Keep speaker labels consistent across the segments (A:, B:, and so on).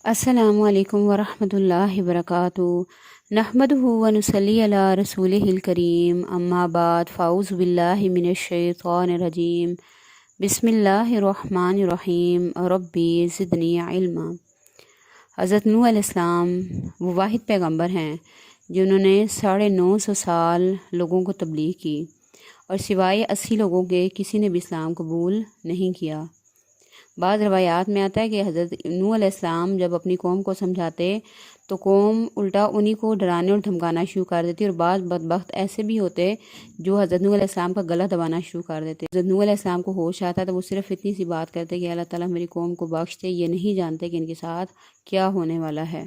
A: السلام علیکم ورحمۃ اللہ وبرکاتہ۔ نحمدہ و نصلی علی رسولہ کریم، اما بعد، فاعوذ باللہ من الشیطان الرجیم، بسم اللہ الرحمن الرحیم، ربی زدنی علما۔ حضرت نوح علیہ السلام وہ واحد پیغمبر ہیں جنہوں نے 950 سال لوگوں کو تبلیغ کی، اور سوائے 80 لوگوں کے کسی نے بھی اسلام قبول نہیں کیا۔ بعض روایات میں آتا ہے کہ حضرت نوح علیہ السلام جب اپنی قوم کو سمجھاتے تو قوم الٹا انہی کو ڈرانے اور دھمکانا شروع کر دیتی، اور بعض بدبخت ایسے بھی ہوتے جو حضرت نوح علیہ السلام کا گلا دبانا شروع کر دیتے۔ حضرت نوح علیہ السلام کو ہوش آتا تو وہ صرف اتنی سی بات کرتے کہ اللہ تعالیٰ میری قوم کو بخش دے، یہ نہیں جانتے کہ ان کے ساتھ کیا ہونے والا ہے۔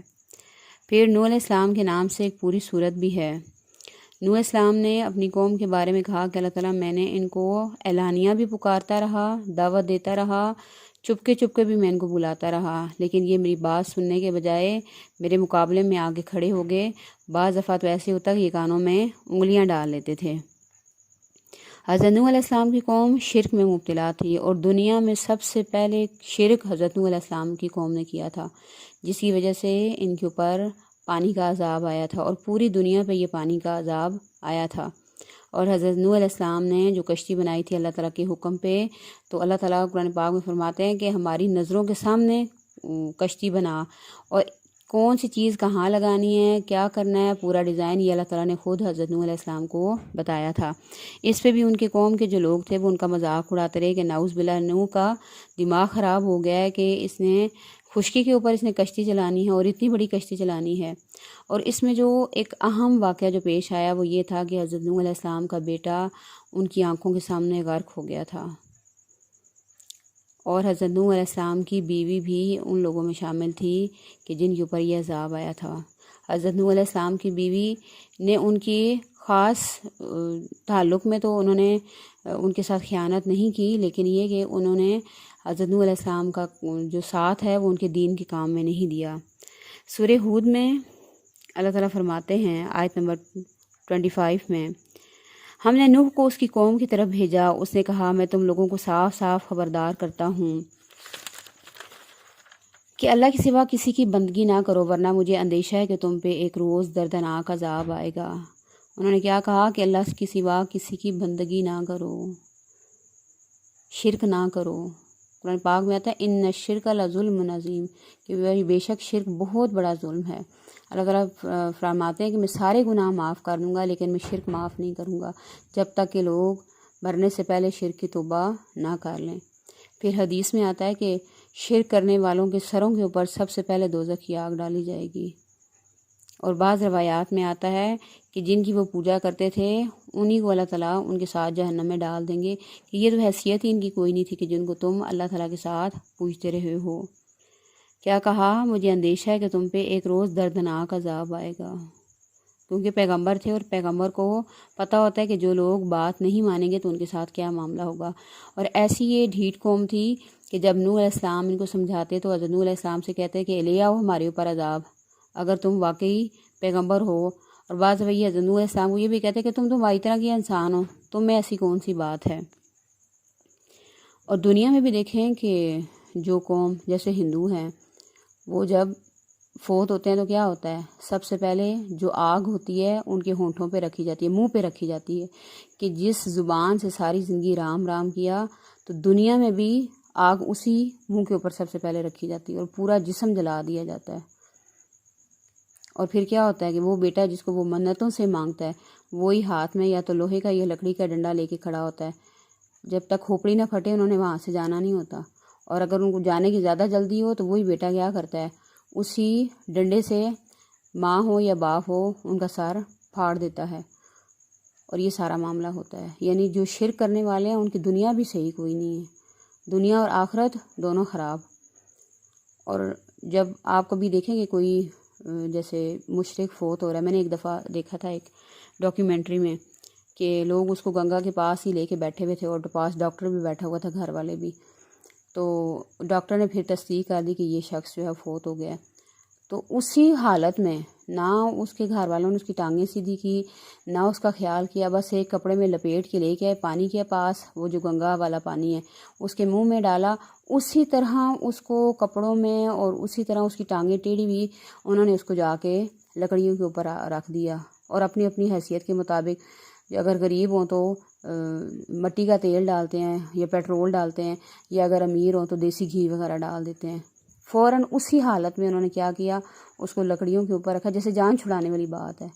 A: پھر نوح علیہ السلام کے نام سے ایک پوری سورت بھی ہے۔ نوح علیہ السلام نے اپنی قوم کے بارے میں کہا کہ اللہ تعالیٰ میں نے ان کو اعلانیہ بھی پکارتا رہا، دعوت دیتا رہا، چپکے چپکے بھی میں ان کو بلاتا رہا، لیکن یہ میری بات سننے کے بجائے میرے مقابلے میں آگے کھڑے ہو گئے۔ بعض دفعہ تو ایسے ہوتا کہ یہ کانوں میں انگلیاں ڈال لیتے تھے۔ حضرت نوح علیہ السلام کی قوم شرک میں مبتلا تھی، اور دنیا میں سب سے پہلے شرک حضرت نوح علیہ السلام کی قوم نے کیا تھا، جس کی وجہ سے ان کے اوپر پانی کا عذاب آیا تھا، اور پوری دنیا پہ یہ پانی کا عذاب آیا تھا۔ اور حضرت نوح علیہ السلام نے جو کشتی بنائی تھی اللہ تعالیٰ کے حکم پہ، تو اللہ تعالیٰ قرآن پاک میں فرماتے ہیں کہ ہماری نظروں کے سامنے کشتی بنا، اور کون سی چیز کہاں لگانی ہے، کیا کرنا ہے، پورا ڈیزائن یہ اللہ تعالیٰ نے خود حضرت نوح علیہ السلام کو بتایا تھا۔ اس پہ بھی ان کے قوم کے جو لوگ تھے وہ ان کا مذاق اڑاتے رہے کہ نعوذ باللہ، نوح کا دماغ خراب ہو گیا ہے کہ اس نے خشکی کے اوپر اس نے کشتی چلانی ہے، اور اتنی بڑی کشتی چلانی ہے۔ اور اس میں جو ایک اہم واقعہ جو پیش آیا وہ یہ تھا کہ حضرت نوح علیہ السلام کا بیٹا ان کی آنکھوں کے سامنے غرق ہو گیا تھا، اور حضرت نوح علیہ السلام کی بیوی بھی ان لوگوں میں شامل تھی کہ جن کے اوپر یہ عذاب آیا تھا۔ حضرت نوح علیہ السلام کی بیوی نے ان کی خاص تعلق میں تو انہوں نے ان کے ساتھ خیانت نہیں کی، لیکن یہ کہ انہوں نے حضرت نوح علیہ السلام کا جو ساتھ ہے وہ ان کے دین کے کام میں نہیں دیا۔ سورہ ہود میں اللہ تعالیٰ فرماتے ہیں آیت نمبر 25 میں، ہم نے نوح کو اس کی قوم کی طرف بھیجا، اس نے کہا میں تم لوگوں کو صاف صاف خبردار کرتا ہوں کہ اللہ کے سوا کسی کی بندگی نہ کرو، ورنہ مجھے اندیشہ ہے کہ تم پہ ایک روز دردناک عذاب آئے گا۔ انہوں نے کیا کہا کہ اللہ کے سوا کسی کی بندگی نہ کرو، شرک نہ کرو۔ قرآن پاک میں آتا ہے ان الشرک لظلم عظیم، کہ بے شک شرک بہت بڑا ظلم ہے۔ اللہ تعالیٰ فرماتے ہیں کہ میں سارے گناہ معاف کر دوں گا، لیکن میں شرک معاف نہیں کروں گا جب تک کہ لوگ مرنے سے پہلے شرک کی توبہ نہ کر لیں۔ پھر حدیث میں آتا ہے کہ شرک کرنے والوں کے سروں کے اوپر سب سے پہلے دوزخ کی آگ ڈالی جائے گی، اور بعض روایات میں آتا ہے کہ جن کی وہ پوجا کرتے تھے انہی کو اللہ تعالیٰ ان کے ساتھ جہنم میں ڈال دیں گے، کہ یہ تو حیثیت ہی ان کی کوئی نہیں تھی کہ جن کو تم اللہ تعالیٰ کے ساتھ پوجتے رہے ہو۔ کیا کہا مجھے اندیشہ ہے کہ تم پہ ایک روز دردناک عذاب آئے گا، کیونکہ پیغمبر تھے اور پیغمبر کو پتہ ہوتا ہے کہ جو لوگ بات نہیں مانیں گے تو ان کے ساتھ کیا معاملہ ہوگا۔ اور ایسی یہ ڈھیٹ قوم تھی کہ جب نوح علیہ السلام ان کو سمجھاتے تو حضرت نوح علیہ السلام سے کہتے کہ لے آؤ ہمارے اوپر عذاب اگر تم واقعی پیغمبر ہو، اور بعض وہی حضرت نوح علیہ السلام کو یہ بھی کہتے کہ تم ہماری طرح کے انسان ہو، تم میں ایسی کون سی بات ہے۔ اور دنیا میں بھی دیکھیں کہ جو قوم جیسے ہندو ہیں وہ جب فوت ہوتے ہیں تو کیا ہوتا ہے، سب سے پہلے جو آگ ہوتی ہے ان کے ہونٹوں پہ رکھی جاتی ہے، منہ پہ رکھی جاتی ہے، کہ جس زبان سے ساری زندگی رام رام کیا تو دنیا میں بھی آگ اسی منہ کے اوپر سب سے پہلے رکھی جاتی ہے، اور پورا جسم جلا دیا جاتا ہے۔ اور پھر کیا ہوتا ہے کہ وہ بیٹا جس کو وہ منتوں سے مانگتا ہے وہی ہاتھ میں یا تو لوہے کا یا لکڑی کا ڈنڈا لے کے کھڑا ہوتا ہے، جب تک کھوپڑی نہ پھٹے انہوں نے وہاں سے جانا نہیں ہوتا، اور اگر ان کو جانے کی زیادہ جلدی ہو تو وہی بیٹا کیا کرتا ہے، اسی ڈنڈے سے ماں ہو یا باپ ہو ان کا سر پھاڑ دیتا ہے، اور یہ سارا معاملہ ہوتا ہے۔ یعنی جو شرک کرنے والے ہیں ان کی دنیا بھی صحیح کوئی نہیں ہے، دنیا اور آخرت دونوں خراب۔ اور جب آپ کبھی دیکھیں کہ کوئی جیسے مشرک فوت ہو رہا ہے، میں نے ایک دفعہ دیکھا تھا ایک ڈاکیومنٹری میں کہ لوگ اس کو گنگا کے پاس ہی لے کے بیٹھے ہوئے تھے، اور پاس ڈاکٹر بھی بیٹھا ہوا تھا، گھر والے بھی، تو ڈاکٹر نے پھر تصدیق کر دی کہ یہ شخص جو ہے فوت ہو گیا ہے۔ تو اسی حالت میں نہ اس کے گھر والوں نے اس کی ٹانگیں سیدھی کی، نہ اس کا خیال کیا، بس ایک کپڑے میں لپیٹ کے لے کے آئے پانی کے پاس، وہ جو گنگا والا پانی ہے اس کے منہ میں ڈالا، اسی طرح اس کو کپڑوں میں اور اسی طرح اس کی ٹانگیں ٹیڑھی ہوئی، انہوں نے اس کو جا کے لکڑیوں کے اوپر رکھ دیا، اور اپنی اپنی حیثیت کے مطابق اگر غریب ہوں تو مٹی کا تیل ڈالتے ہیں یا پیٹرول ڈالتے ہیں، یا اگر امیر ہوں تو دیسی گھی وغیرہ ڈال دیتے ہیں۔ فوراً اسی حالت میں انہوں نے کیا کیا، اس کو لکڑیوں کے اوپر رکھا جیسے جان چھڑانے والی بات ہے،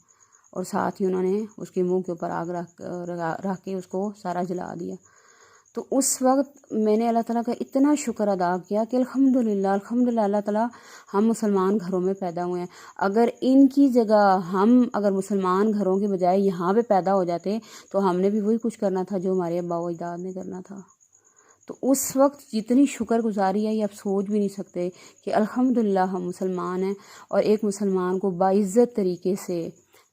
A: اور ساتھ ہی انہوں نے اس کے منہ کے اوپر آگ رکھ کے اس کو سارا جلا دیا۔ تو اس وقت میں نے اللہ تعالیٰ کا اتنا شکر ادا کیا کہ الحمدللہ اللہ تعالیٰ ہم مسلمان گھروں میں پیدا ہوئے ہیں۔ اگر ان کی جگہ ہم اگر مسلمان گھروں کے بجائے یہاں پہ پیدا ہو جاتے تو ہم نے بھی وہی کچھ کرنا تھا جو ہمارے اباء و اجداد نے کرنا تھا۔ تو اس وقت جتنی شکر گزاری ہے یہ آپ سوچ بھی نہیں سکتے کہ الحمدللہ ہم مسلمان ہیں، اور ایک مسلمان کو باعزت طریقے سے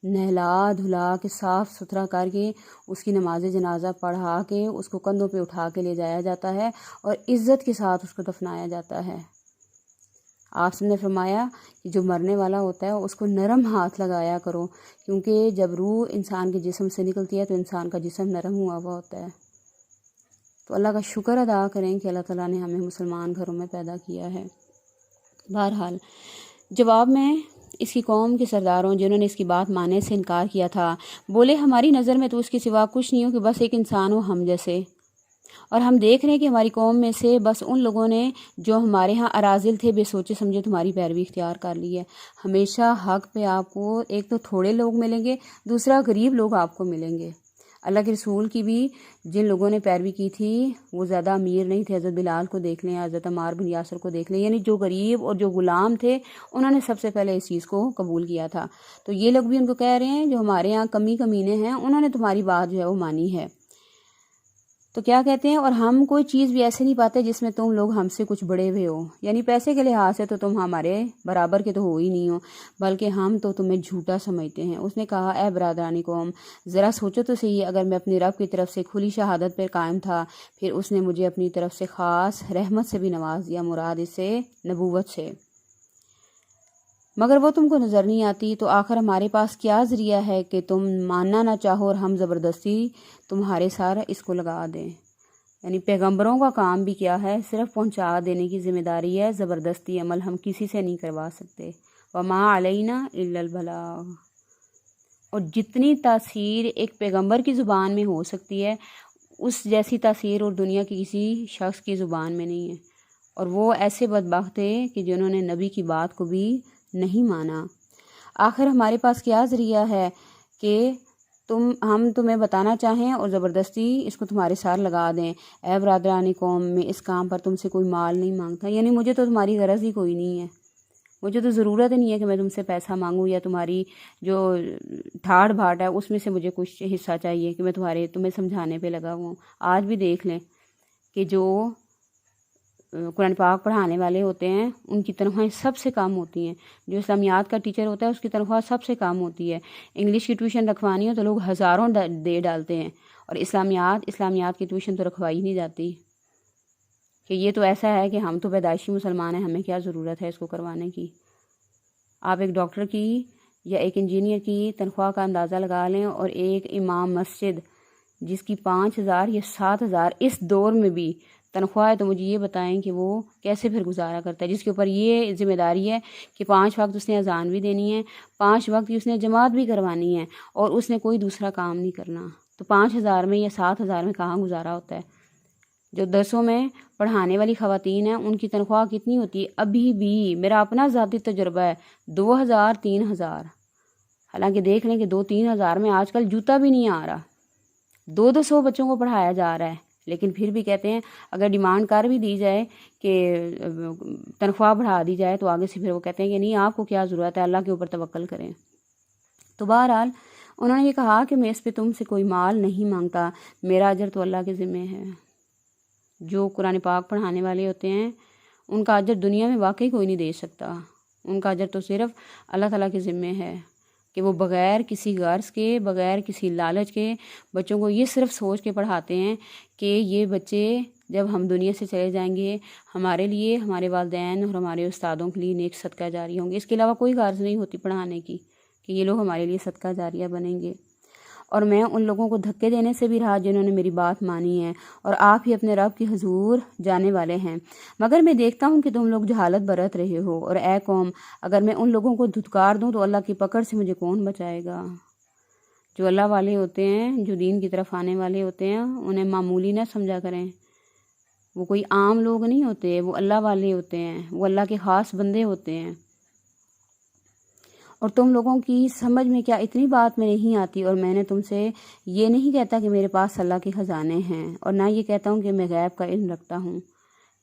A: نہلا دھلا کے صاف ستھرا کر کے اس کی نماز جنازہ پڑھا کے اس کو کندھوں پہ اٹھا کے لے جایا جاتا ہے، اور عزت کے ساتھ اس کو دفنایا جاتا ہے۔ آپ نے فرمایا کہ جو مرنے والا ہوتا ہے اس کو نرم ہاتھ لگایا کرو، کیونکہ جب روح انسان کے جسم سے نکلتی ہے تو انسان کا جسم نرم ہوا ہوا ہوتا ہے۔ تو اللہ کا شکر ادا کریں کہ اللہ تعالیٰ نے ہمیں مسلمان گھروں میں پیدا کیا ہے۔ بہرحال جواب میں اس کی قوم کے سرداروں جنہوں نے اس کی بات ماننے سے انکار کیا تھا بولے، ہماری نظر میں تو اس کے سوا کچھ نہیں ہو کہ بس ایک انسان ہو ہم جیسے، اور ہم دیکھ رہے ہیں کہ ہماری قوم میں سے بس ان لوگوں نے جو ہمارے ہاں اراذل تھے بے سوچے سمجھے تمہاری پیروی اختیار کر لی ہے۔ ہمیشہ حق پہ آپ کو ایک تو تھوڑے لوگ ملیں گے، دوسرا غریب لوگ آپ کو ملیں گے۔ اللہ کے رسول کی بھی جن لوگوں نے پیروی کی تھی وہ زیادہ امیر نہیں تھے، حضرت بلال کو دیکھ لیں، حضرت عمار بن یاسر کو دیکھ لیں، یعنی جو غریب اور جو غلام تھے انہوں نے سب سے پہلے اس چیز کو قبول کیا تھا۔ تو یہ لوگ بھی ان کو کہہ رہے ہیں جو ہمارے یہاں کمینے ہیں انہوں نے تمہاری بات جو ہے وہ مانی ہے۔ تو کیا کہتے ہیں، اور ہم کوئی چیز بھی ایسے نہیں پاتے جس میں تم لوگ ہم سے کچھ بڑے ہوئے ہو، یعنی پیسے کے لحاظ سے تو تم ہمارے برابر کے تو ہو ہی نہیں ہو، بلکہ ہم تو تمہیں جھوٹا سمجھتے ہیں۔ اس نے کہا، اے برادرانی قوم، ذرا سوچو تو صحیح، اگر میں اپنی رب کی طرف سے کھلی شہادت پر قائم تھا، پھر اس نے مجھے اپنی طرف سے خاص رحمت سے بھی نواز دیا، مراد اس سے نبوت سے، مگر وہ تم کو نظر نہیں آتی، تو آخر ہمارے پاس کیا ذریعہ ہے کہ تم ماننا نہ چاہو اور ہم زبردستی تمہارے سار اس کو لگا دیں۔ یعنی پیغمبروں کا کام بھی کیا ہے، صرف پہنچا دینے کی ذمہ داری ہے، زبردستی عمل ہم کسی سے نہیں کروا سکتے۔ وما علینا الا البلاغ، اور جتنی تاثیر ایک پیغمبر کی زبان میں ہو سکتی ہے اس جیسی تاثیر اور دنیا کی کسی شخص کی زبان میں نہیں ہے، اور وہ ایسے بدبخت تھے کہ جنہوں نے نبی کی بات کو بھی نہیں مانا۔ آخر ہمارے پاس کیا ذریعہ ہے کہ ہم تمہیں بتانا چاہیں اور زبردستی اس کو تمہارے سار لگا دیں۔ اے برادران قوم، میں اس کام پر تم سے کوئی مال نہیں مانگتا، یعنی مجھے تو تمہاری غرض ہی کوئی نہیں ہے، مجھے تو ضرورت ہی نہیں ہے کہ میں تم سے پیسہ مانگوں، یا تمہاری جو ٹھاڑ بھاٹ ہے اس میں سے مجھے کچھ حصہ چاہیے کہ میں تمہیں سمجھانے پہ لگا ہوں۔ آج بھی دیکھ لیں کہ جو قرآن پاک پڑھانے والے ہوتے ہیں ان کی تنخواہیں سب سے کم ہوتی ہیں، جو اسلامیات کا ٹیچر ہوتا ہے اس کی تنخواہ سب سے کم ہوتی ہے۔ انگلش کی ٹیوشن رکھوانی ہو تو لوگ ہزاروں دے ڈالتے ہیں، اور اسلامیات کی ٹیوشن تو رکھوائی نہیں جاتی، کہ یہ تو ایسا ہے کہ ہم تو پیدائشی مسلمان ہیں، ہمیں کیا ضرورت ہے اس کو کروانے کی۔ آپ ایک ڈاکٹر کی یا ایک انجینئر کی تنخواہ کا اندازہ لگا لیں، اور ایک امام مسجد جس کی 5,000 یا 7,000 اس دور میں بھی تنخواہ ہے، تو مجھے یہ بتائیں کہ وہ کیسے پھر گزارا کرتا ہے، جس کے اوپر یہ ذمہ داری ہے کہ 5 وقت اس نے اذان بھی دینی ہے، 5 وقت کی اس نے جماعت بھی کروانی ہے، اور اس نے کوئی دوسرا کام نہیں کرنا۔ تو 5,000 میں یا 7,000 میں کہاں گزارا ہوتا ہے؟ جو درسوں میں پڑھانے والی خواتین ہیں ان کی تنخواہ کتنی ہوتی ہے؟ ابھی بھی میرا اپنا ذاتی تجربہ ہے 2,000 3,000، حالانکہ دیکھ لیں کہ 2-3 ہزار میں آج کل جوتا بھی نہیں آ رہا، 200 بچوں کو پڑھایا جا رہا ہے، لیکن پھر بھی کہتے ہیں اگر ڈیمانڈ کر بھی دی جائے کہ تنخواہ بڑھا دی جائے تو آگے سے پھر وہ کہتے ہیں کہ نہیں، آپ کو کیا ضرورت ہے، اللہ کے اوپر توکل کریں۔ تو بہرحال انہوں نے یہ کہا کہ میں اس پہ تم سے کوئی مال نہیں مانگتا، میرا اجر تو اللہ کے ذمہ ہے۔ جو قرآن پاک پڑھانے والے ہوتے ہیں ان کا اجر دنیا میں واقعی کوئی نہیں دے سکتا، ان کا اجر تو صرف اللہ تعالیٰ کے ذمہ ہے۔ کہ وہ بغیر کسی غرض کے، بغیر کسی لالچ کے بچوں کو یہ صرف سوچ کے پڑھاتے ہیں کہ یہ بچے جب ہم دنیا سے چلے جائیں گے ہمارے لیے، ہمارے والدین اور ہمارے استادوں کے لیے نیک صدقہ جاری ہوں گے۔ اس کے علاوہ کوئی غرض نہیں ہوتی پڑھانے کی کہ یہ لوگ ہمارے لیے صدقہ جاریہ بنیں گے۔ اور میں ان لوگوں کو دھکے دینے سے بھی رہا جنہوں نے میری بات مانی ہے، اور آپ ہی اپنے رب کے حضور جانے والے ہیں، مگر میں دیکھتا ہوں کہ تم لوگ جہالت برت رہے ہو، اور اے قوم اگر میں ان لوگوں کو دھتکار دوں تو اللہ کی پکڑ سے مجھے کون بچائے گا۔ جو اللہ والے ہوتے ہیں، جو دین کی طرف آنے والے ہوتے ہیں، انہیں معمولی نہ سمجھا کریں، وہ کوئی عام لوگ نہیں ہوتے، وہ اللہ والے ہوتے ہیں، وہ اللہ کے خاص بندے ہوتے ہیں۔ اور تم لوگوں کی سمجھ میں کیا اتنی بات میں نہیں آتی، اور میں نے تم سے یہ نہیں کہتا کہ میرے پاس اللہ کے خزانے ہیں، اور نہ یہ کہتا ہوں کہ میں غیب کا علم رکھتا ہوں۔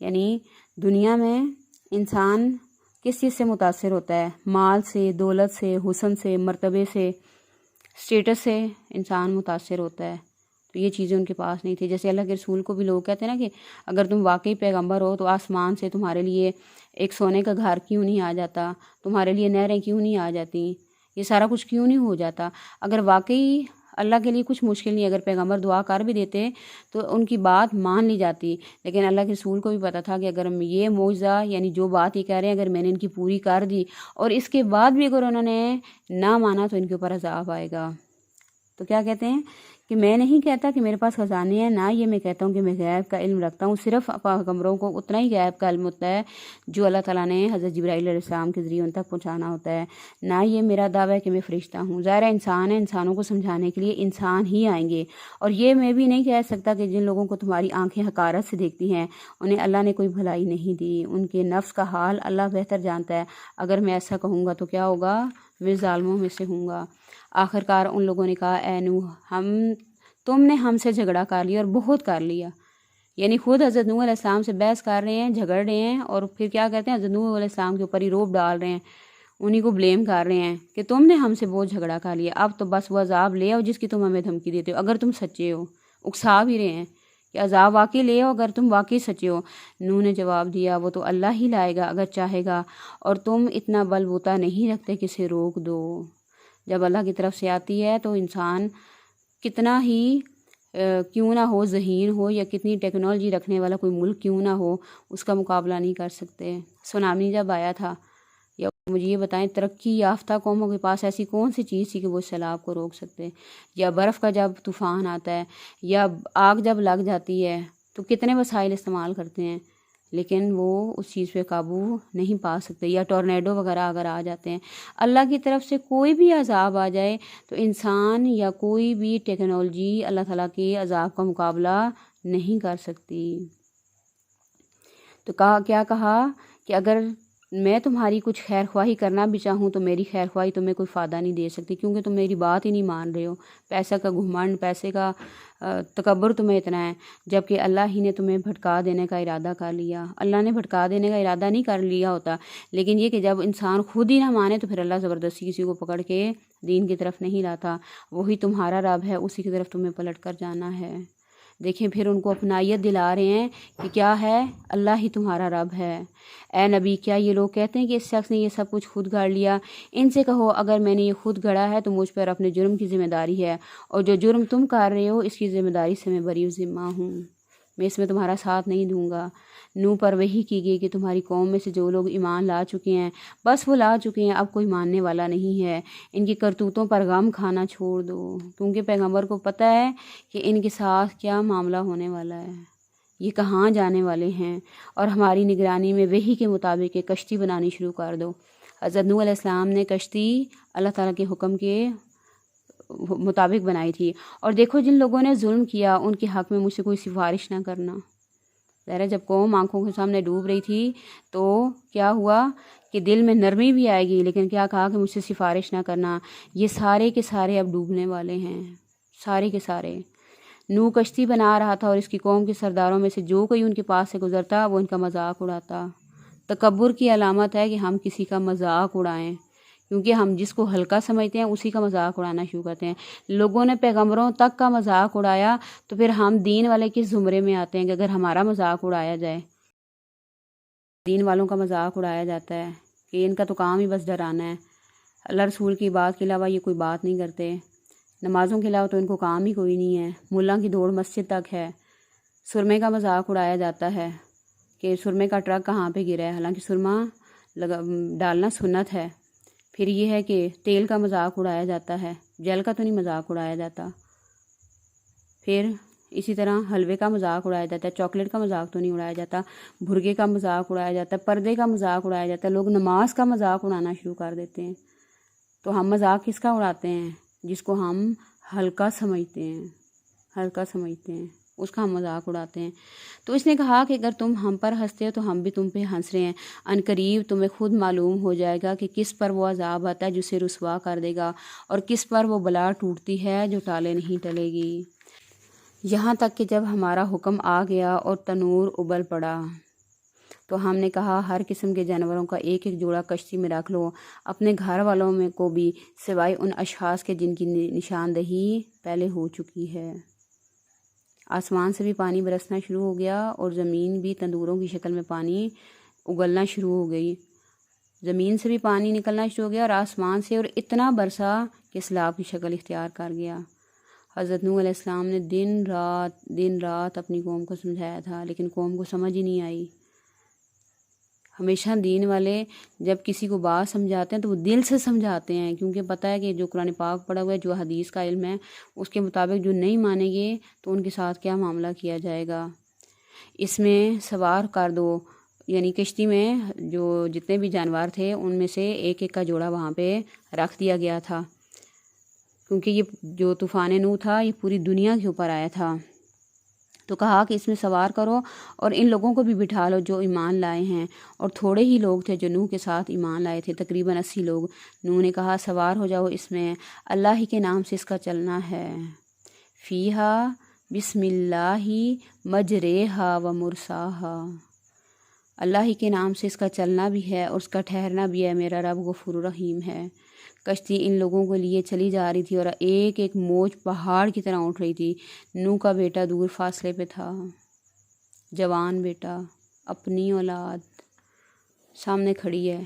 A: یعنی دنیا میں انسان کس چیز سے متاثر ہوتا ہے؟ مال سے، دولت سے، حسن سے، مرتبے سے، اسٹیٹس سے انسان متاثر ہوتا ہے۔ تو یہ چیزیں ان کے پاس نہیں تھی۔ جیسے اللہ کے رسول کو بھی لوگ کہتے ہیں نا کہ اگر تم واقعی پیغمبر ہو تو آسمان سے تمہارے لیے ایک سونے کا گھر کیوں نہیں آ جاتا، تمہارے لیے نہریں کیوں نہیں آ جاتی، یہ سارا کچھ کیوں نہیں ہو جاتا۔ اگر واقعی اللہ کے لیے کچھ مشکل نہیں، اگر پیغمبر دعا کر بھی دیتے تو ان کی بات مان لی جاتی، لیکن اللہ کے رسول کو بھی پتہ تھا کہ اگر یہ معجزہ یعنی جو بات یہ کہہ رہے ہیں اگر میں نے ان کی پوری کر دی اور اس کے بعد بھی اگر انہوں نے نہ مانا تو ان کے اوپر عذاب آئے گا۔ تو کیا کہتے ہیں کہ میں نہیں کہتا کہ میرے پاس خزانے ہیں، نہ یہ میں کہتا ہوں کہ میں غیب کا علم رکھتا ہوں۔ صرف پیغمبروں کو اتنا ہی غیب کا علم ہوتا ہے جو اللہ تعالیٰ نے حضرت جبرائیل علیہ السلام کے ذریعے ان تک پہنچانا ہوتا ہے۔ نہ یہ میرا دعویٰ ہے کہ میں فرشتہ ہوں۔ ظاہر انسان ہے، انسانوں کو سمجھانے کے لیے انسان ہی آئیں گے، اور یہ میں بھی نہیں کہہ سکتا کہ جن لوگوں کو تمہاری آنکھیں حقارت سے دیکھتی ہیں انہیں اللہ نے کوئی بھلائی نہیں دی، ان کے نفس کا حال اللہ بہتر جانتا ہے۔ اگر میں ایسا کہوں گا تو کیا ہوگا؟ میں ظالموں میں سے ہوں گا۔ آخرکار ان لوگوں نے کہا اے نوح تم نے ہم سے جھگڑا کر لیا، اور بہت کر لیا۔ یعنی خود حضرت نوح علیہ السلام سے بحث کر رہے ہیں، جھگڑ رہے ہیں، اور پھر کیا کہتے ہیں حضرت نوح علیہ السلام کے اوپر ہی روب ڈال رہے ہیں، انہی کو بلیم کر رہے ہیں کہ تم نے ہم سے بہت جھگڑا کر لیا، اب تو بس وہ عذاب لے آؤ جس کی تم ہمیں دھمکی دیتے ہو اگر تم سچے ہو۔ اکسا بھی رہے ہیں کہ عذاب واقعی لے آؤ اگر تم واقعی سچے ہو۔ نوح نے جواب دیا وہ تو اللہ ہی لائے گا اگر چاہے گا، اور تم اتنا بل بوتا نہیں رکھتے کہ اسے روک دو۔ جب اللہ کی طرف سے آتی ہے تو انسان کتنا ہی کیوں نہ ہو ذہین ہو، یا کتنی ٹیکنالوجی رکھنے والا کوئی ملک کیوں نہ ہو، اس کا مقابلہ نہیں کر سکتے۔ سونامی جب آیا تھا، یا مجھے یہ بتائیں ترقی یافتہ قوموں کے پاس ایسی کون سی چیز تھی کہ وہ سیلاب کو روک سکتے؟ یا برف کا جب طوفان آتا ہے، یا آگ جب لگ جاتی ہے تو کتنے وسائل استعمال کرتے ہیں، لیکن وہ اس چیز پہ قابو نہیں پا سکتے۔ یا ٹورنیڈو وغیرہ اگر آ جاتے ہیں، اللہ کی طرف سے کوئی بھی عذاب آ جائے تو انسان یا کوئی بھی ٹیکنالوجی اللہ تعالیٰ کے عذاب کا مقابلہ نہیں کر سکتی۔ تو کیا کہا کہ اگر میں تمہاری کچھ خیر خواہی کرنا بھی چاہوں تو میری خیر خواہی تمہیں کوئی فائدہ نہیں دے سکتی، کیونکہ تم میری بات ہی نہیں مان رہے ہو۔ پیسہ کا گھمنڈ، پیسے کا تکبر تمہیں اتنا ہے، جبکہ اللہ ہی نے تمہیں بھٹکا دینے کا ارادہ کر لیا۔ اللہ نے بھٹکا دینے کا ارادہ نہیں کر لیا ہوتا، لیکن یہ کہ جب انسان خود ہی نہ مانے تو پھر اللہ زبردستی کسی کو پکڑ کے دین کی طرف نہیں لاتا۔ وہی تمہارا رب ہے، اسی کی طرف تمہیں پلٹ کر جانا ہے۔ دیکھیں پھر ان کو اپنائیت دلا رہے ہیں کہ کیا ہے، اللہ ہی تمہارا رب ہے۔ اے نبی کیا یہ لوگ کہتے ہیں کہ اس شخص نے یہ سب کچھ خود گھڑ لیا؟ ان سے کہو اگر میں نے یہ خود گھڑا ہے تو مجھ پر اپنے جرم کی ذمہ داری ہے، اور جو جرم تم کر رہے ہو اس کی ذمہ داری سے میں بری ذمہ ہوں، میں اس میں تمہارا ساتھ نہیں دوں گا۔ نوح پر وحی کی گئی کہ تمہاری قوم میں سے جو لوگ ایمان لا چکے ہیں بس وہ لا چکے ہیں، اب کوئی ماننے والا نہیں ہے، ان کی کرتوتوں پر غم کھانا چھوڑ دو، کیونکہ پیغمبر کو پتہ ہے کہ ان کے ساتھ کیا معاملہ ہونے والا ہے، یہ کہاں جانے والے ہیں، اور ہماری نگرانی میں وحی کے مطابق ایک کشتی بنانی شروع کر دو۔ حضرت نوح علیہ السلام نے کشتی اللہ تعالیٰ کے حکم کے مطابق بنائی تھی۔ اور دیکھو جن لوگوں نے ظلم کیا ان کے حق میں مجھ سے کوئی سفارش نہ کرنا۔ ظاہر ہے جب قوم آنکھوں کے سامنے ڈوب رہی تھی تو کیا ہوا کہ دل میں نرمی بھی آئے گی، لیکن کیا کہا کہ مجھ سے سفارش نہ کرنا۔ یہ سارے کے سارے اب ڈوبنے والے ہیں، سارے کے سارے۔ نوح کشتی بنا رہا تھا اور اس کی قوم کے سرداروں میں سے جو کوئی ان کے پاس سے گزرتا وہ ان کا مذاق اڑاتا۔ تکبر کی علامت ہے کہ ہم کسی کا مذاق اڑائیں، کیونکہ ہم جس کو ہلکا سمجھتے ہیں اسی کا مذاق اڑانا شروع کرتے ہیں۔ لوگوں نے پیغمبروں تک کا مذاق اڑایا تو پھر ہم دین والے کس زمرے میں آتے ہیں کہ اگر ہمارا مذاق اڑایا جائے، دین والوں کا مذاق اڑایا جاتا ہے کہ ان کا تو کام ہی بس ڈرانا ہے۔ اللہ رسول کی بات کے علاوہ یہ کوئی بات نہیں کرتے، نمازوں کے علاوہ تو ان کو کام ہی کوئی نہیں ہے، ملا کی دوڑ مسجد تک ہے۔ سرمے کا مذاق اڑایا جاتا ہے کہ سرمے کا ٹرک کہاں پہ گرا ہے، حالانکہ سرما ڈالنا سنت ہے۔ پھر یہ ہے کہ تیل کا مذاق اڑایا جاتا ہے، جل کا تو نہیں مذاق اڑایا جاتا۔ پھر اسی طرح حلوے کا مذاق اڑایا جاتا ہے، چاکلیٹ کا مذاق تو نہیں اڑایا جاتا، بھرگے کا مذاق اڑایا جاتا ہے، پردے کا مذاق اڑایا جاتا ہے۔ لوگ نماز کا مذاق اڑانا شروع کر دیتے ہیں۔ تو ہم مذاق کس کا اڑاتے ہیں؟ جس کو ہم ہلکا سمجھتے ہیں اس کا ہم مذاق اڑاتے ہیں۔ تو اس نے کہا کہ اگر تم ہم پر ہنستے ہو تو ہم بھی تم پہ ہنس رہے ہیں، ان قریب تمہیں خود معلوم ہو جائے گا کہ کس پر وہ عذاب آتا ہے جسے رسوا کر دے گا، اور کس پر وہ بلا ٹوٹتی ہے جو ٹالے نہیں ٹلے گی۔ یہاں تک کہ جب ہمارا حکم آ گیا اور تنور ابل پڑا تو ہم نے کہا ہر قسم کے جانوروں کا ایک ایک جوڑا کشتی میں رکھ لو، اپنے گھر والوں میں کو بھی، سوائے ان اشخاص کے جن کی نشاندہی پہلے ہو چکی ہے۔ آسمان سے بھی پانی برسنا شروع ہو گیا اور زمین بھی تندوروں کی شکل میں پانی اگلنا شروع ہو گئی۔ زمین سے بھی پانی نکلنا شروع ہو گیا اور آسمان سے، اور اتنا برسا کہ سیلاب کی شکل اختیار کر گیا۔ حضرت نوح علیہ السلام نے دن رات اپنی قوم کو سمجھایا تھا، لیکن قوم کو سمجھ ہی نہیں آئی۔ ہمیشہ دین والے جب کسی کو بات سمجھاتے ہیں تو وہ دل سے سمجھاتے ہیں، کیونکہ پتہ ہے کہ جو قرآن پاک پڑھا ہوا ہے، جو حدیث کا علم ہے، اس کے مطابق جو نہیں مانیں گے تو ان کے ساتھ کیا معاملہ کیا جائے گا۔ اس میں سوار کر دو، یعنی کشتی میں جو جتنے بھی جانور تھے ان میں سے ایک ایک کا جوڑا وہاں پہ رکھ دیا گیا تھا، کیونکہ یہ جو طوفان نوح تھا یہ پوری دنیا کے اوپر آیا تھا۔ تو کہا کہ اس میں سوار کرو اور ان لوگوں کو بھی بٹھا لو جو ایمان لائے ہیں، اور تھوڑے ہی لوگ تھے جو نوح کے ساتھ ایمان لائے تھے، تقریباً 80 لوگ۔ نوح نے کہا سوار ہو جاؤ اس میں، اللہ ہی کے نام سے اس کا چلنا ہے، فیہا بسم اللہ مجریہا و مرساہا، اللہ ہی کے نام سے اس کا چلنا بھی ہے اور اس کا ٹھہرنا بھی ہے، میرا رب غفور رحیم ہے۔ کشتی ان لوگوں کے لیے چلی جا رہی تھی اور ایک ایک موج پہاڑ کی طرح اٹھ رہی تھی۔ نوح کا بیٹا دور فاصلے پہ تھا، جوان بیٹا، اپنی اولاد سامنے کھڑی ہے۔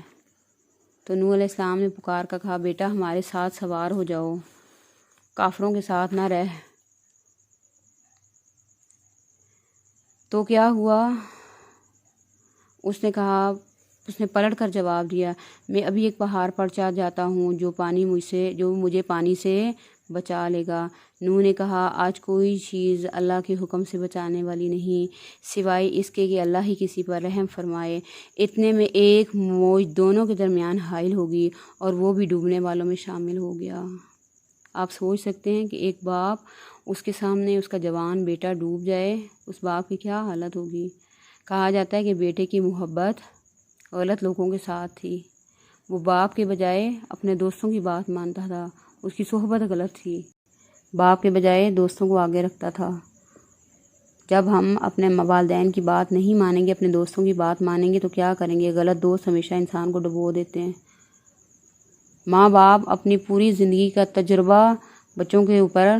A: تو نوح علیہ السلام نے پکار کر کہا بیٹا ہمارے ساتھ سوار ہو جاؤ، کافروں کے ساتھ نہ رہ۔ تو کیا ہوا؟ اس نے پلٹ کر جواب دیا میں ابھی ایک پہاڑ پر چڑھ جاتا ہوں جو مجھے پانی سے بچا لے گا۔ نوح نے کہا آج کوئی چیز اللہ کے حکم سے بچانے والی نہیں سوائے اس کے کہ اللہ ہی کسی پر رحم فرمائے۔ اتنے میں ایک موج دونوں کے درمیان حائل ہوگی اور وہ بھی ڈوبنے والوں میں شامل ہو گیا۔ آپ سوچ سکتے ہیں کہ ایک باپ اس کے سامنے اس کا جوان بیٹا ڈوب جائے، اس باپ کی کیا حالت ہوگی۔ کہا جاتا ہے کہ بیٹے کی محبت غلط لوگوں کے ساتھ تھی، وہ باپ کے بجائے اپنے دوستوں کی بات مانتا تھا، اس کی صحبت غلط تھی، باپ کے بجائے دوستوں کو آگے رکھتا تھا۔ جب ہم اپنے والدین کی بات نہیں مانیں گے، اپنے دوستوں کی بات مانیں گے تو کیا کریں گے؟ غلط دوست ہمیشہ انسان کو ڈبو دیتے ہیں۔ ماں باپ اپنی پوری زندگی کا تجربہ بچوں کے اوپر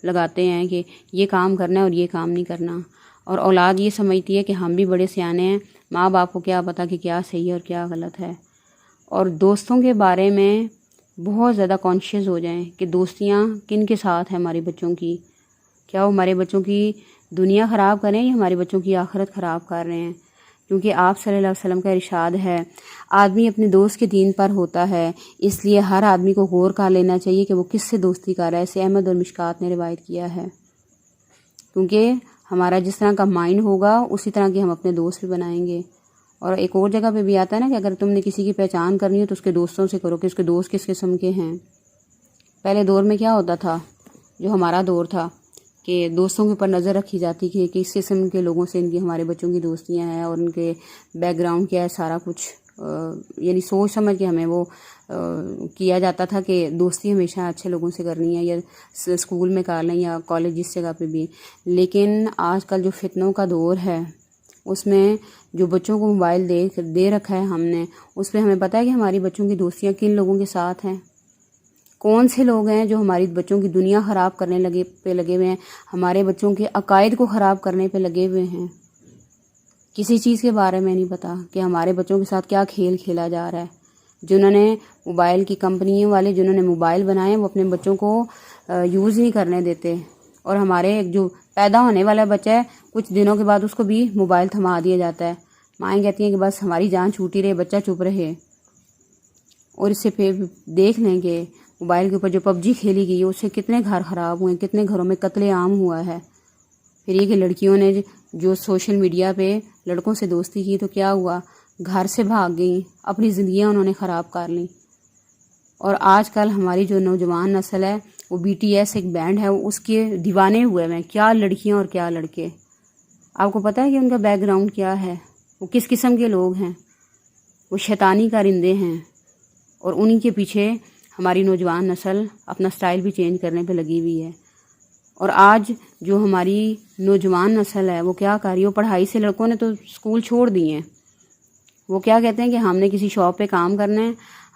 A: لگاتے ہیں کہ یہ کام کرنا ہے اور یہ کام نہیں کرنا، اور اولاد یہ سمجھتی ہے کہ ہم بھی بڑے سیانے ہیں، ماں باپ کو کیا پتہ کہ کیا صحیح ہے اور کیا غلط ہے۔ اور دوستوں کے بارے میں بہت زیادہ کانشیس ہو جائیں کہ دوستیاں کن کے ساتھ ہیں ہمارے بچوں کی، کیا وہ ہمارے بچوں کی دنیا خراب کریں یا ہمارے بچوں کی آخرت خراب کر رہے ہیں۔ کیونکہ آپ صلی اللہ علیہ وسلم کا ارشاد ہے آدمی اپنے دوست کے دین پر ہوتا ہے، اس لیے ہر آدمی کو غور کر لینا چاہیے کہ وہ کس سے دوستی کر رہا ہے۔ اسے احمد اور مشکات نے روایت کیا ہے، کیونکہ ہمارا جس طرح کا مائنڈ ہوگا اسی طرح کے ہم اپنے دوست بھی بنائیں گے۔ اور ایک اور جگہ پہ بھی آتا ہے نا کہ اگر تم نے کسی کی پہچان کرنی ہو تو اس کے دوستوں سے کرو کہ اس کے دوست کس قسم کے ہیں۔ پہلے دور میں کیا ہوتا تھا، جو ہمارا دور تھا، کہ دوستوں کے اوپر نظر رکھی جاتی کہ کس قسم کے لوگوں سے ان کی ہمارے بچوں کی دوستیاں ہیں اور ان کے بیک گراؤنڈ کیا ہے، سارا کچھ یعنی سوچ سمجھ کے ہمیں وہ کیا جاتا تھا کہ دوستی ہمیشہ اچھے لوگوں سے کرنی ہے، یا اسکول میں کر لیں یا کالج جس جگہ پہ بھی۔ لیکن آج کل جو فتنوں کا دور ہے اس میں جو بچوں کو موبائل دے رکھا ہے ہم نے، اس پہ ہمیں پتہ ہے کہ ہماری بچوں کی دوستیاں کن لوگوں کے ساتھ ہیں، کون سے لوگ ہیں جو ہماری بچوں کی دنیا خراب کرنے لگے ہوئے ہیں، ہمارے بچوں کے عقائد کو خراب کرنے پہ لگے ہوئے ہیں۔ کسی چیز کے بارے میں نہیں پتا کہ ہمارے بچوں کے ساتھ کیا کھیل کھیلا جا رہا ہے، جنہوں نے موبائل کی کمپنیوں والے جنہوں نے موبائل بنائے وہ اپنے بچوں کو یوز نہیں کرنے دیتے، اور ہمارے جو پیدا ہونے والا بچہ ہے کچھ دنوں کے بعد اس کو بھی موبائل تھما دیا جاتا ہے۔ مائیں کہتی ہیں کہ بس ہماری جان چھوٹی رہے، بچہ چپ رہے۔ اور اس سے پھر دیکھ لیں کہ موبائل کے اوپر جو PUBG کھیلی گئی ہے اس سے کتنے گھر خراب ہوئے، کتنے گھروں میں قتل عام ہوا ہے۔ پھر یہ کہ لڑکیوں نے جو سوشل میڈیا پہ لڑکوں سے دوستی کی تو کیا ہوا، گھر سے بھاگ گئیں، اپنی زندگیاں انہوں نے خراب کر لیں۔ اور آج کل ہماری جو نوجوان نسل ہے وہ BTS ایک بینڈ ہے، اس کے دیوانے ہوئے ہیں، کیا لڑکیاں اور کیا لڑکے۔ آپ کو پتہ ہے کہ ان کا بیک گراؤنڈ کیا ہے، وہ کس قسم کے لوگ ہیں؟ وہ شیطانی کارندے ہیں، اور انہی کے پیچھے ہماری نوجوان نسل اپنا سٹائل بھی چینج کرنے پہ لگی ہوئی ہے۔ اور آج جو ہماری نوجوان نسل ہے وہ کیا کر رہی ہے، وہ پڑھائی سے لڑکوں نے تو اسکول چھوڑ دیے ہیں، وہ کیا کہتے ہیں کہ ہم نے کسی شاپ پہ کام کرنا ہے،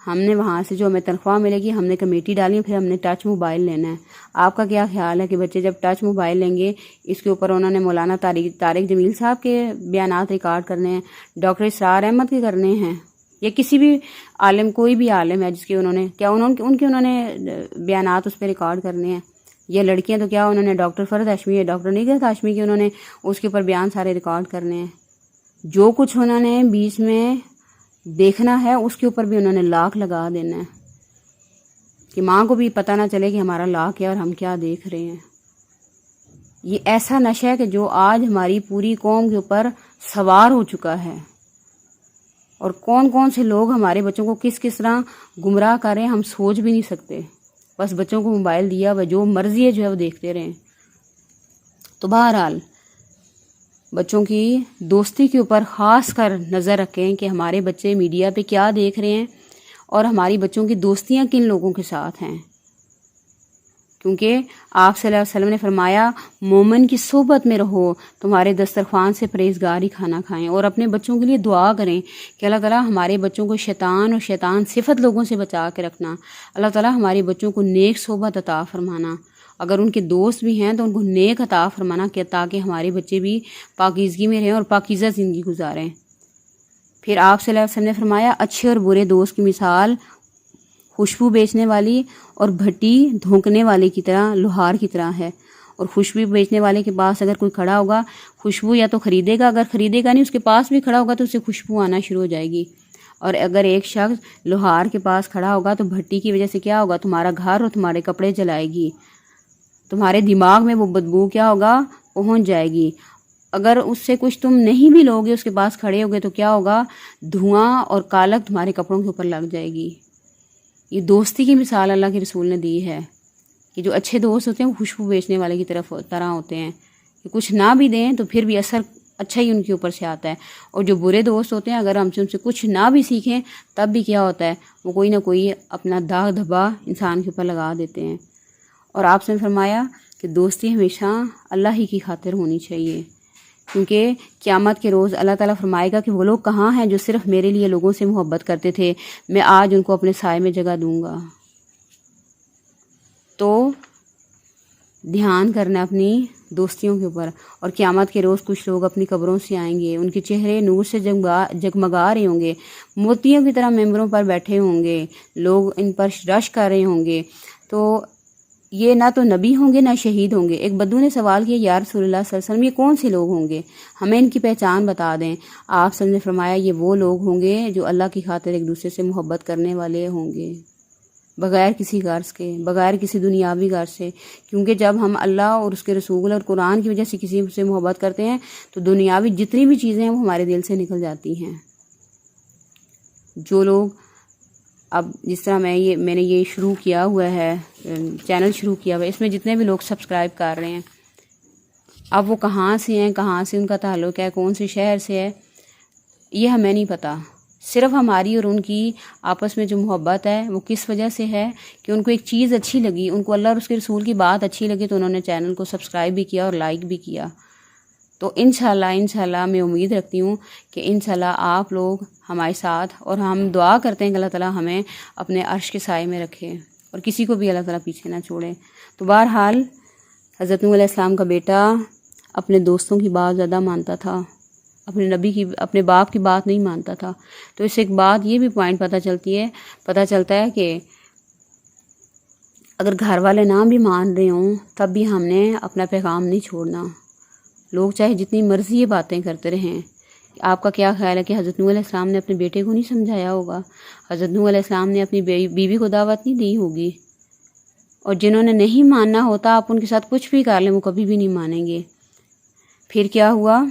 A: ہم نے وہاں سے جو ہمیں تنخواہ ملے گی ہم نے کمیٹی ڈالنی ہے، پھر ہم نے ٹچ موبائل لینا ہے۔ آپ کا کیا خیال ہے کہ بچے جب ٹچ موبائل لیں گے، اس کے اوپر انہوں نے مولانا طارق جمیل صاحب کے بیانات ریکارڈ کرنے ہیں، ڈاکٹر اسرار احمد کے کرنے ہیں، یا کسی بھی عالم، کوئی بھی عالم ہے جس کے انہوں نے بیانات اس پہ ریکارڈ کرنے ہیں، یا لڑکیاں تو کیا انہوں نے ڈاکٹر فرد ہاشمی یا ڈاکٹر نگہت ہاشمی کے انہوں نے اس کے اوپر بیان سارے ریکارڈ کرنے ہیں۔ جو کچھ انہوں نے بیچ میں دیکھنا ہے اس کے اوپر بھی انہوں نے لاک لگا دینا ہے کہ ماں کو بھی پتہ نہ چلے کہ ہمارا لاک ہے اور ہم کیا دیکھ رہے ہیں۔ یہ ایسا نشہ ہے کہ جو آج ہماری پوری قوم کے اوپر سوار ہو چکا ہے، اور کون کون سے لوگ ہمارے بچوں کو کس کس طرح گمراہ کر رہے ہیں ہم سوچ بھی نہیں سکتے۔ بس بچوں کو موبائل دیا وہ جو مرضی ہے جو ہے وہ دیکھتے رہیں۔ تو بہرحال بچوں کی دوستی کے اوپر خاص کر نظر رکھیں کہ ہمارے بچے میڈیا پہ کیا دیکھ رہے ہیں، اور ہماری بچوں کی دوستیاں کن لوگوں کے ساتھ ہیں، کیونکہ آپ صلی اللہ علیہ وسلم نے فرمایا مومن کی صحبت میں رہو، تمہارے دسترخوان سے پرہیزگار ہی کھانا کھائیں، اور اپنے بچوں کے لیے دعا کریں کہ اللہ تعالیٰ ہمارے بچوں کو شیطان اور شیطان صفت لوگوں سے بچا کے رکھنا، اللہ تعالیٰ ہمارے بچوں کو نیک صحبت عطا فرمانا، اگر ان کے دوست بھی ہیں تو ان کو نیک عطا فرمانا کہ تاکہ ہمارے بچے بھی پاکیزگی میں رہیں اور پاکیزہ زندگی گزاریں۔ پھر آپ صلی اللہ علیہ وسلم نے فرمایا اچھے اور برے دوست کی مثال خوشبو بیچنے والی اور بھٹی دھونکنے والے کی طرح، لوہار کی طرح ہے۔ اور خوشبو بیچنے والے کے پاس اگر کوئی کھڑا ہوگا، خوشبو یا تو خریدے گا، اگر خریدے گا نہیں اس کے پاس بھی کھڑا ہوگا تو اسے خوشبو آنا شروع ہو جائے گی۔ اور اگر ایک شخص لوہار کے پاس کھڑا ہوگا تو بھٹی کی وجہ سے کیا ہوگا، تمہارا گھر اور تمہارے کپڑے جلائے گی، تمہارے دماغ میں وہ بدبو کیا ہوگا، پہنچ جائے گی۔ اگر اس سے کچھ تم نہیں بھی لوگے، اس کے پاس کھڑے ہوگے تو کیا ہوگا، دھواں اور کالک تمہارے کپڑوں کے اوپر لگ جائے گی۔ یہ دوستی کی مثال اللہ کے رسول نے دی ہے کہ جو اچھے دوست ہوتے ہیں وہ خوشبو بیچنے والے کی طرح ہوتے ہیں کہ کچھ نہ بھی دیں تو پھر بھی اثر اچھا ہی ان کے اوپر سے آتا ہے، اور جو برے دوست ہوتے ہیں اگر ہم سے ان سے کچھ نہ بھی سیکھیں تب بھی کیا ہوتا ہے، وہ کوئی نہ کوئی اپنا داغ دھبا انسان کے اوپر لگا دیتے ہیں۔ اور آپ نے فرمایا کہ دوستی ہمیشہ اللہ ہی کی خاطر ہونی چاہیے، کیونکہ قیامت کے روز اللہ تعالیٰ فرمائے گا کہ وہ لوگ کہاں ہیں جو صرف میرے لیے لوگوں سے محبت کرتے تھے، میں آج ان کو اپنے سائے میں جگہ دوں گا۔ تو دھیان کرنا اپنی دوستیوں کے اوپر۔ اور قیامت کے روز کچھ لوگ اپنی قبروں سے آئیں گے، ان کے چہرے نور سے جگمگا رہے ہوں گے، موتیوں کی طرح ممبروں پر بیٹھے ہوں گے، لوگ ان پر رش کر رہے ہوں گے، تو یہ نہ تو نبی ہوں گے نہ شہید ہوں گے۔ ایک بدو نے سوال کیا یا رسول اللہ صلی اللہ علیہ وسلم یہ کون سے لوگ ہوں گے، ہمیں ان کی پہچان بتا دیں۔ آپ صلی اللہ علیہ وسلم نے فرمایا یہ وہ لوگ ہوں گے جو اللہ کی خاطر ایک دوسرے سے محبت کرنے والے ہوں گے، بغیر کسی غرض کے، بغیر کسی دنیاوی غرض سے، کیونکہ جب ہم اللہ اور اس کے رسول اور قرآن کی وجہ سے کسی سے محبت کرتے ہیں تو دنیاوی جتنی بھی چیزیں ہیں وہ ہمارے دل سے نکل جاتی ہیں۔ جو لوگ اب جس طرح میں نے یہ شروع کیا ہوا ہے، چینل شروع کیا ہوا ہے، اس میں جتنے بھی لوگ سبسکرائب کر رہے ہیں، اب وہ کہاں سے ہیں، کہاں سے ان کا تعلق ہے، کون سے شہر سے ہے، یہ ہمیں نہیں پتہ۔ صرف ہماری اور ان کی آپس میں جو محبت ہے وہ کس وجہ سے ہے کہ ان کو ایک چیز اچھی لگی، ان کو اللہ اور اس کے رسول کی بات اچھی لگی تو انہوں نے چینل کو سبسکرائب بھی کیا اور لائک بھی کیا۔ تو انشاءاللہ میں امید رکھتی ہوں کہ انشاءاللہ آپ لوگ ہمارے ساتھ، اور ہم دعا کرتے ہیں کہ اللہ تعالیٰ ہمیں اپنے عرش کے سائے میں رکھے اور کسی کو بھی اللہ تعالیٰ پیچھے نہ چھوڑے۔ تو بہرحال حضرت نوح علیہ السلام کا بیٹا اپنے دوستوں کی بات زیادہ مانتا تھا، اپنے باپ کی بات نہیں مانتا تھا۔ تو اس سے ایک بات یہ بھی پوائنٹ پتہ چلتا ہے کہ اگر گھر والے نہ بھی مان رہے ہوں تب بھی ہم نے اپنا پیغام نہیں چھوڑنا۔ لوگ چاہے جتنی مرضی یہ باتیں کرتے رہیں۔ آپ کا کیا خیال ہے کہ حضرت نوح علیہ السلام نے اپنے بیٹے کو نہیں سمجھایا ہوگا؟ حضرت نوح علیہ السلام نے اپنی بیوی کو دعوت نہیں دی ہوگی؟ اور جنہوں نے نہیں ماننا ہوتا آپ ان کے ساتھ کچھ بھی کر لیں وہ کبھی بھی نہیں مانیں گے۔ پھر کیا ہوا؟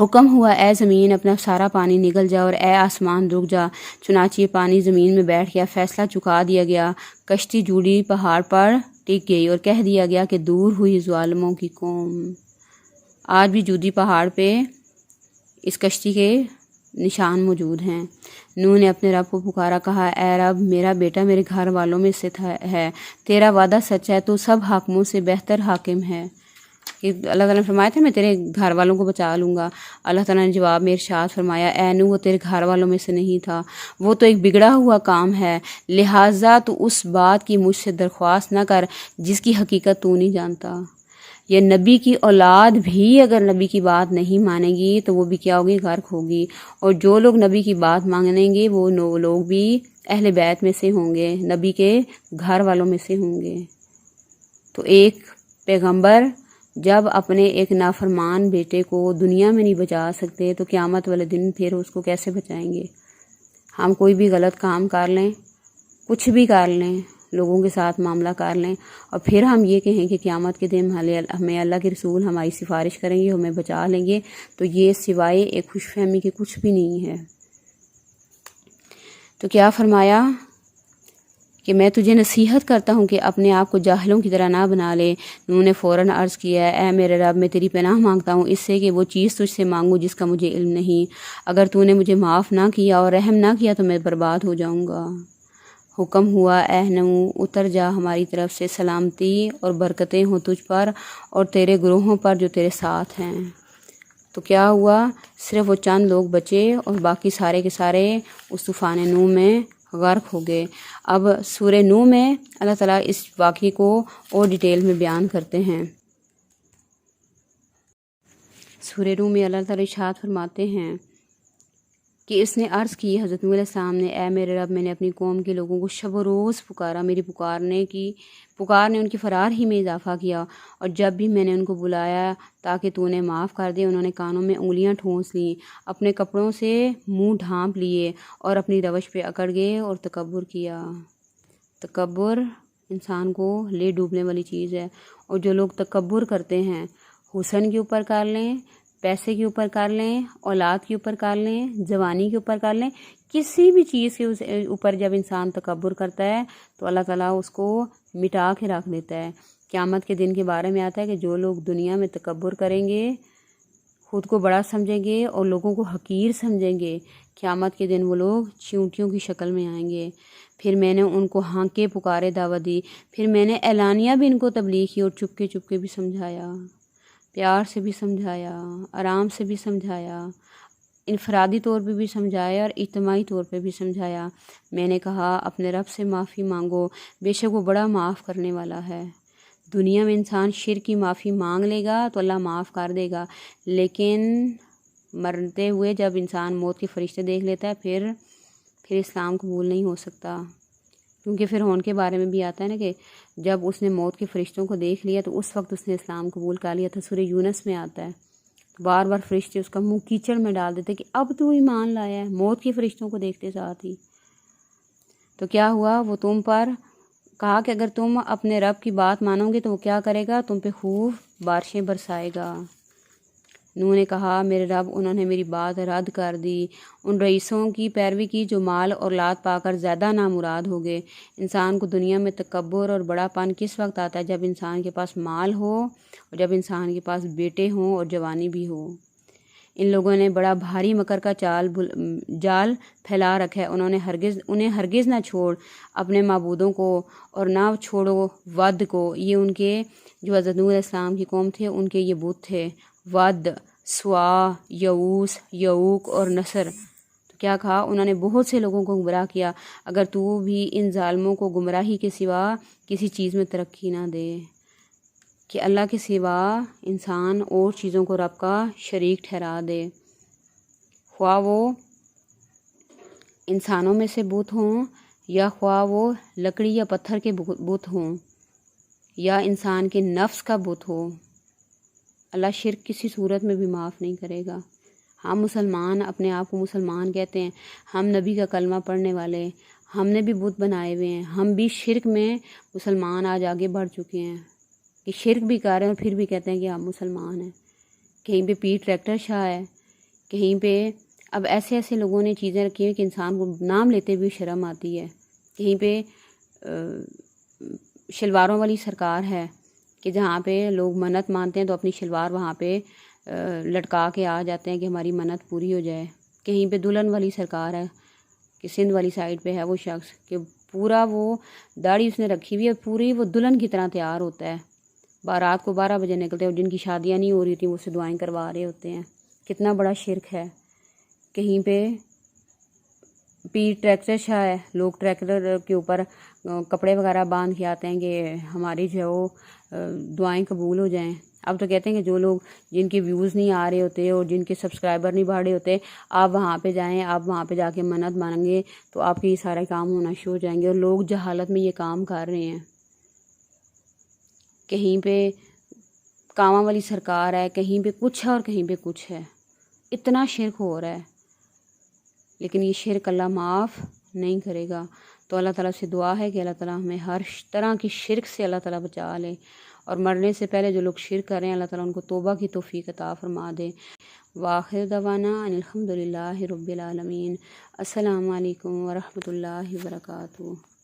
A: حکم ہوا اے زمین اپنا سارا پانی نگل جا اور اے آسمان رک جا، چنانچہ یہ پانی زمین میں بیٹھ گیا، فیصلہ چکا دیا گیا، کشتی جوڑی پہاڑ پر ٹک گئی اور کہہ دیا گیا کہ دور ہوئی ظالموں کی قوم۔ آج بھی جودی پہاڑ پہ اس کشتی کے نشان موجود ہیں۔ نوح نے اپنے رب کو پکارا، کہا اے رب میرا بیٹا میرے گھر والوں میں سے ہے، تیرا وعدہ سچ ہے، تو سب حاکموں سے بہتر حاکم ہے۔ کہ اللہ تعالیٰ نے فرمایا تھا میں تیرے گھر والوں کو بچا لوں گا۔ اللہ تعالیٰ نے جواب میں ارشاد فرمایا اے نوح وہ تیرے گھر والوں میں سے نہیں تھا، وہ تو ایک بگڑا ہوا کام ہے، لہٰذا تو اس بات کی مجھ سے درخواست نہ کر جس کی حقیقت تو نہیں جانتا۔ یہ نبی کی اولاد بھی اگر نبی کی بات نہیں مانے گی تو وہ بھی کیا ہوگی؟ غرق ہوگی۔ اور جو لوگ نبی کی بات مانیں گے وہ لوگ بھی اہل بیت میں سے ہوں گے، نبی کے گھر والوں میں سے ہوں گے۔ تو ایک پیغمبر جب اپنے ایک نافرمان بیٹے کو دنیا میں نہیں بچا سکتے تو قیامت والے دن پھر اس کو کیسے بچائیں گے؟ ہم کوئی بھی غلط کام کر لیں، کچھ بھی کر لیں، لوگوں کے ساتھ معاملہ کر لیں اور پھر ہم یہ کہیں کہ قیامت کے دن ہمیں اللہ کے رسول ہماری سفارش کریں گے، ہمیں بچا لیں گے، تو یہ سوائے ایک خوش فہمی کے کچھ بھی نہیں ہے۔ تو کیا فرمایا کہ میں تجھے نصیحت کرتا ہوں کہ اپنے آپ کو جاہلوں کی طرح نہ بنا لے۔ انہوں نے فوراً عرض کیا اے میرے رب میں تیری پناہ مانگتا ہوں اس سے کہ وہ چیز تجھ سے مانگوں جس کا مجھے علم نہیں، اگر تو نے مجھے معاف نہ کیا اور رحم نہ کیا تو میں برباد ہو جاؤں گا۔ حکم ہوا اے نوح اتر جا، ہماری طرف سے سلامتی اور برکتیں ہوں تجھ پر اور تیرے گروہوں پر جو تیرے ساتھ ہیں۔ تو کیا ہوا؟ صرف وہ چند لوگ بچے اور باقی سارے کے سارے اس طوفان نوح میں غرق ہو گئے۔ اب سورہ نوح میں اللہ تعالیٰ اس واقعے کو اور ڈیٹیل میں بیان کرتے ہیں۔ سورہ نوح میں اللہ تعالیٰ ارشاد فرماتے ہیں کہ اس نے عرض کی حضرت نوح علیہ السلام نے اے میرے رب میں نے اپنی قوم کے لوگوں کو شب و روز پکارا، میری پکار نے ان کی فرار ہی میں اضافہ کیا، اور جب بھی میں نے ان کو بلایا تاکہ تو انہیں معاف کر دے انہوں نے کانوں میں انگلیاں ٹھونس لیں، اپنے کپڑوں سے منہ ڈھانپ لیے اور اپنی روش پہ اکڑ گئے اور تکبر کیا۔ تکبر انسان کو لے ڈوبنے والی چیز ہے، اور جو لوگ تکبر کرتے ہیں حسن کے اوپر کر لیں، پیسے کے اوپر کر لیں، اولاد کے اوپر کر لیں، جوانی کے اوپر کر لیں، کسی بھی چیز کے اوپر جب انسان تکبر کرتا ہے تو اللہ تعالیٰ اس کو مٹا کے رکھ دیتا ہے۔ قیامت کے دن کے بارے میں آتا ہے کہ جو لوگ دنیا میں تکبر کریں گے، خود کو بڑا سمجھیں گے اور لوگوں کو حقیر سمجھیں گے، قیامت کے دن وہ لوگ چیونٹیوں کی شکل میں آئیں گے۔ پھر میں نے ان کو ہانکے پکارے دعوت دی، پھر میں نے اعلانیہ بھی ان کو تبلیغ کی اور چپکے چپکے بھی سمجھایا، پیار سے بھی سمجھایا، آرام سے بھی سمجھایا، انفرادی طور پہ بھی سمجھایا اور اجتماعی طور پہ بھی سمجھایا۔ میں نے کہا اپنے رب سے معافی مانگو، بے شک وہ بڑا معاف کرنے والا ہے۔ دنیا میں انسان شرک کی معافی مانگ لے گا تو اللہ معاف کر دے گا، لیکن مرتے ہوئے جب انسان موت کے فرشتے دیکھ لیتا ہے پھر اسلام قبول نہیں ہو سکتا، کیونکہ فرعون کے بارے میں بھی آتا ہے نا کہ جب اس نے موت کے فرشتوں کو دیکھ لیا تو اس وقت اس نے اسلام قبول کر لیا تھا۔ سورہ یونس میں آتا ہے، بار بار فرشتے اس کا منہ کیچڑ میں ڈال دیتے کہ اب تو ایمان لایا ہے، موت کے فرشتوں کو دیکھتے ساتھ ہی۔ تو کیا ہوا؟ وہ تم پر کہا کہ اگر تم اپنے رب کی بات مانو گے تو وہ کیا کرے گا؟ تم پہ خوب بارشیں برسائے گا۔ نوح نے کہا میرے رب انہوں نے میری بات رد کر دی، ان رئیسوں کی پیروی کی جو مال اور اولاد پا کر زیادہ نامراد ہو گئے۔ انسان کو دنیا میں تکبر اور بڑا پن کس وقت آتا ہے؟ جب انسان کے پاس مال ہو اور جب انسان کے پاس بیٹے ہوں اور جوانی بھی ہو۔ ان لوگوں نے بڑا بھاری مکر کا جال پھیلا رکھا ہے، انہیں ہرگز نہ چھوڑ اپنے معبودوں کو اور نہ چھوڑو ود کو، یہ ان کے جو حضرت نوح علیہ السلام کی قوم تھے ان کے یہ بت تھے، ود، سوا، یعوس، یعوق اور نصر۔ تو کیا کہا؟ انہوں نے بہت سے لوگوں کو گمراہ کیا، اگر تو بھی ان ظالموں کو گمراہی کے سوا کسی چیز میں ترقی نہ دے۔ کہ اللہ کے سوا انسان اور چیزوں کو رب کا شریک ٹھہرا دے، خواہ وہ انسانوں میں سے بت ہوں یا خواہ وہ لکڑی یا پتھر کے بت ہوں یا انسان کے نفس کا بت ہو، اللہ شرک کسی صورت میں بھی معاف نہیں کرے گا۔ ہم مسلمان اپنے آپ کو مسلمان کہتے ہیں، ہم نبی کا کلمہ پڑھنے والے، ہم نے بھی بت بنائے ہوئے ہیں، ہم بھی شرک میں مسلمان آج آگے بڑھ چکے ہیں کہ شرک بھی کر رہے ہیں اور پھر بھی کہتے ہیں کہ ہم مسلمان ہیں۔ کہیں پہ پیر ٹریکٹر شاہ ہے، کہیں پہ اب ایسے ایسے لوگوں نے چیزیں رکھی ہیں کہ انسان کو نام لیتے بھی شرم آتی ہے۔ کہیں پہ شلواروں والی سرکار ہے کہ جہاں پہ لوگ منت مانتے ہیں تو اپنی شلوار وہاں پہ لٹکا کے آ جاتے ہیں کہ ہماری منت پوری ہو جائے۔ کہیں پہ دلہن والی سرکار ہے کہ سندھ والی سائڈ پہ ہے وہ شخص کہ پورا وہ داڑھی اس نے رکھی ہوئی ہے، پوری وہ دلہن کی طرح تیار ہوتا ہے، رات کو 12 بجے نکلتے ہیں اور جن کی شادیاں نہیں ہو رہی تھیں وہ سے دعائیں کروا رہے ہوتے ہیں۔ کتنا بڑا شرک ہے۔ کہیں پہ پیر ٹریکٹر شاہ ہے، لوگ ٹریکٹر کے اوپر کپڑے وغیرہ باندھ کے آتے ہیں کہ ہماری جو ہے وہ دعائیں قبول ہو جائیں۔ اب تو کہتے ہیں کہ جو لوگ جن کے ویوز نہیں آ رہے ہوتے اور جن کے سبسکرائبر نہیں بڑھ رہے ہوتے، آپ وہاں پہ جائیں، آپ وہاں پہ جا کے منت مانگیں گے تو آپ کے یہ سارے کام ہونا شروع ہو جائیں گے، اور لوگ جہالت میں یہ کام کر رہے ہیں۔ کہیں پہ کاواں والی سرکار ہے، کہیں پہ کچھ ہے اور کہیں پہ کچھ ہے۔ اتنا شرک ہو رہا ہے، لیکن یہ شرک اللہ معاف نہیں کرے گا۔ تو اللہ تعالیٰ سے دعا ہے کہ اللہ تعالیٰ ہمیں ہر طرح کی شرک سے اللہ تعالیٰ بچا لے، اور مرنے سے پہلے جو لوگ شرک کر رہے ہیں اللہ تعالیٰ ان کو توبہ کی توفیق عطا فرما دے۔ وآخر دعوانا ان الحمد للہ رب العالمین۔ السلام علیکم ورحمۃ اللہ وبرکاتہ۔